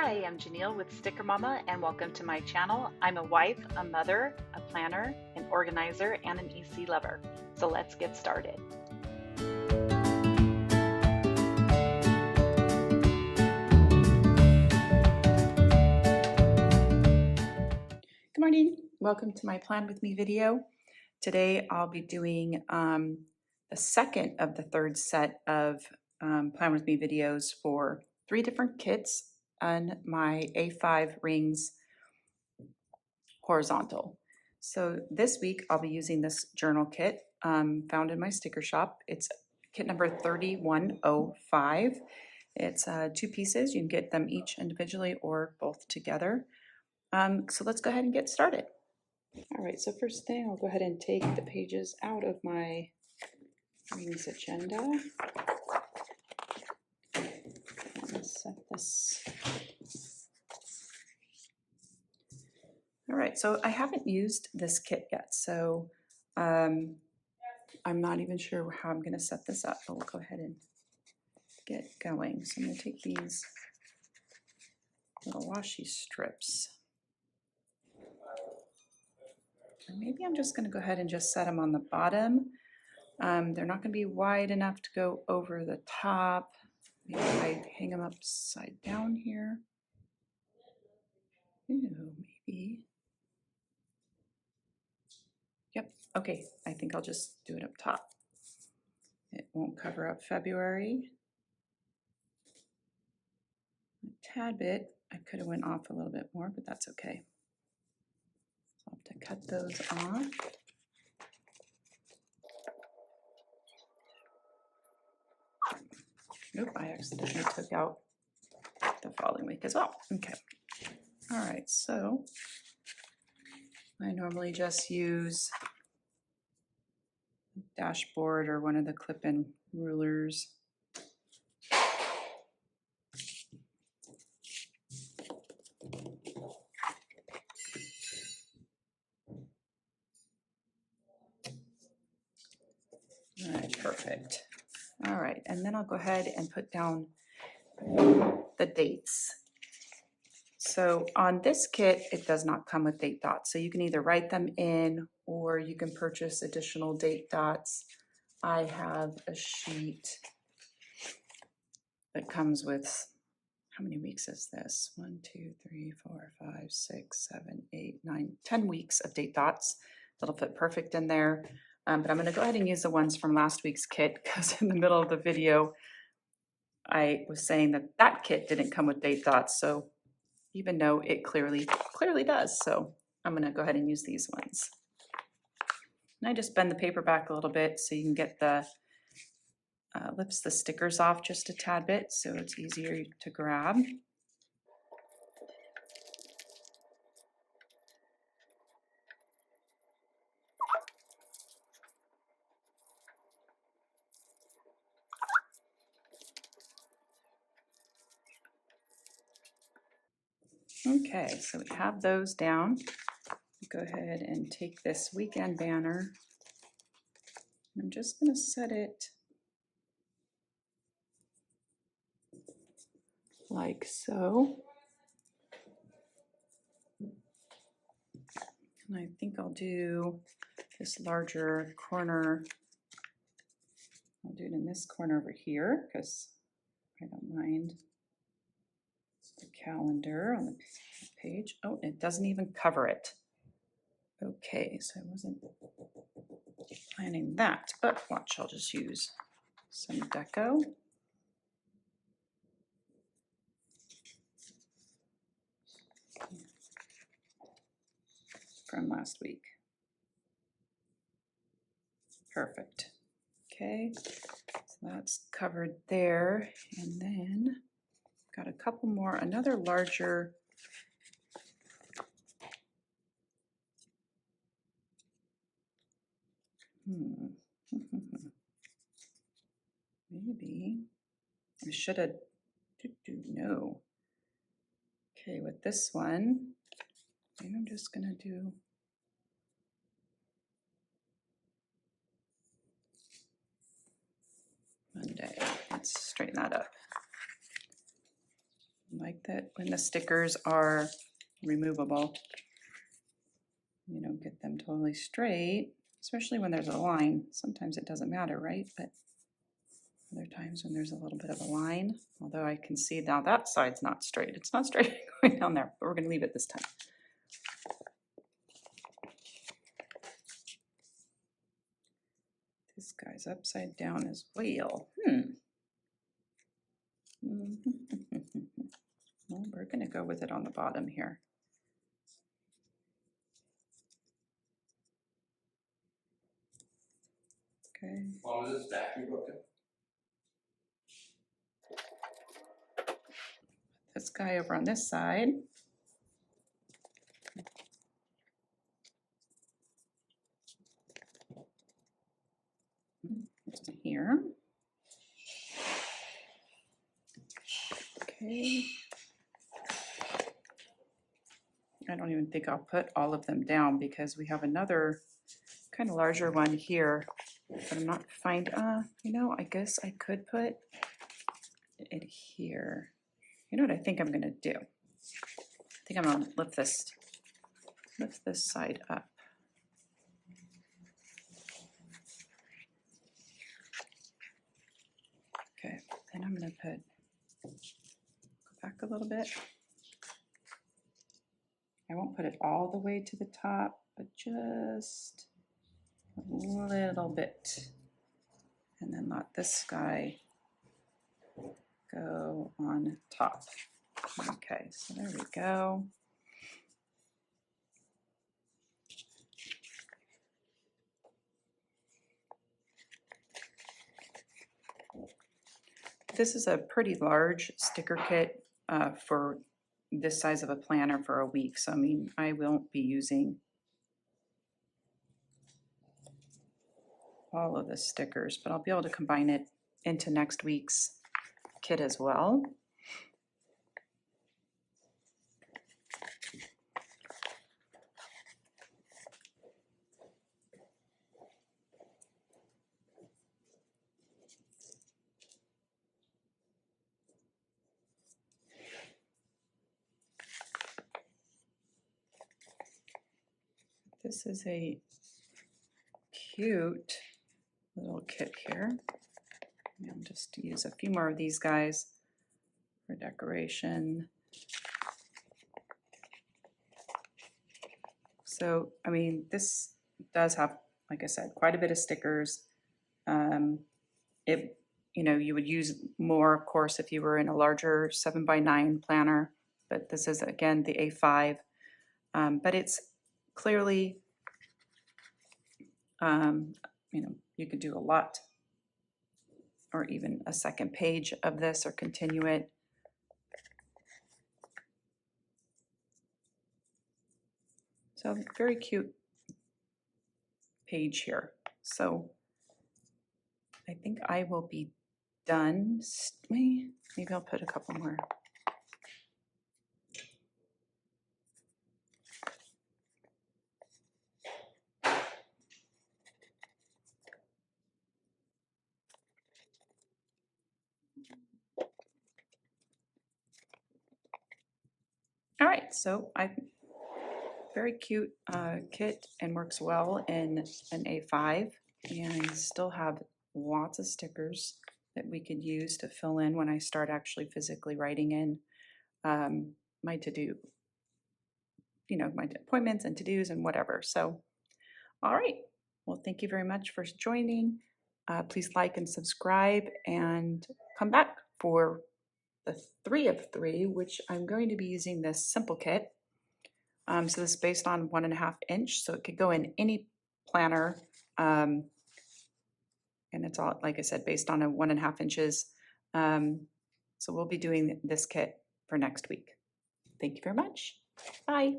Hi, I'm Jenille with StickerMama and welcome to my channel. I'm a wife, a mother, a planner, an organizer, and an EC lover. So let's get started. Good morning. Welcome to my Plan With Me video. Today I'll be doing the second of the third set of Plan With Me videos for 3 different kits on my A5 rings horizontal. So this week I'll be using this journal kit found in my sticker shop. It's kit number 3105. It's 2 pieces. You can get them each individually or both together. So let's go ahead and get started. All right, so first thing, I'll go ahead and take the pages out of my rings agenda. Let's set this. All right, so I haven't used this kit yet, so I'm not even sure how I'm going to set this up, but we'll go ahead and get going. So I'm going to take these little washi strips. And maybe I'm just going to go ahead and just set them on the bottom. They're not going to be wide enough to go over the top. Maybe I hang them upside down here. Ooh, maybe. Yep, okay, I think I'll just do it up top. It won't cover up February. A tad bit. I could have went off a little bit more, but that's okay. So I'll have to cut those off. Nope, I accidentally took out the following week as well. Okay. All right, so I normally just use a dashboard or one of the clip-in rulers. All right, perfect. All right, and then I'll go ahead and put down the dates. So on this kit, it does not come with date dots. So you can either write them in or you can purchase additional date dots. I have a sheet that comes with, how many weeks is this? 1, 2, 3, 4, 5, 6, 7, 8, 9, 10 weeks of date dots. That'll fit perfect in there. But I'm going to go ahead and use the ones from last week's kit because in the middle of the video, I was saying that that kit didn't come with date dots. So even though it clearly does. So I'm going to go ahead and use these ones. And I just bend the paper back a little bit so you can get the lifts the stickers off just a tad bit so it's easier to grab. Okay, so we have those down. Go ahead and take this weekend banner. I'm just going to set it like so. And I think I'll do this larger corner. I'll do it in this corner over here because I don't mind the calendar on the page. Oh, it doesn't even cover it. Okay, so I wasn't planning that, but watch, I'll just use some deco. From last week. Perfect. Okay, so that's covered there. And then got a couple more, another larger maybe I should have no. Okay, with this one, maybe I'm just gonna do Monday. Let's straighten that up. Like that when the stickers are removable, you know, get them totally straight, especially when there's a line. Sometimes it doesn't matter, right? But other times when there's a little bit of a line, although I can see now that side's not straight. It's not straight going down there, but we're going to leave it this time. This guy's upside down as well. Well, we're going to go with it on the bottom here. Okay. All of this vacuum broken. This guy over on this side. Just here. Okay. I don't even think I'll put all of them down because we have another kind of larger one here, but I'm not you know, I guess I could put it here. You know what I think I'm gonna do? I think I'm gonna lift this side up. Okay, then I'm gonna go back a little bit. I won't put it all the way to the top, but just a little bit. And then let this guy go on top. Okay, so there we go. This is a pretty large sticker kit for this size of a planner for a week. So, I mean, I won't be using all of the stickers, but I'll be able to combine it into next week's kit as well. This is a cute little kit here. I'll just use a few more of these guys for decoration. So, I mean, this does have, like I said, quite a bit of stickers. You know, you would use more, of course, if you were in a larger 7x9 planner, but this is, again, the A5. But it's clearly, you know, you could do a lot, or even a second page of this, or continue it. So very cute page here. So I think I will be done. Maybe I'll put a couple more. All right, so very cute kit and works well in an A5, and still have lots of stickers that we could use to fill in when I start actually physically writing in my to-do, you know, my appointments and to-dos and whatever. So, all right, well, thank you very much for joining. Please like and subscribe, and come back for the 3 of 3, which I'm going to be using this simple kit. So this is based on 1.5 inch, so it could go in any planner. And it's all, like I said, based on a 1.5 inches. So we'll be doing this kit for next week. Thank you very much. Bye.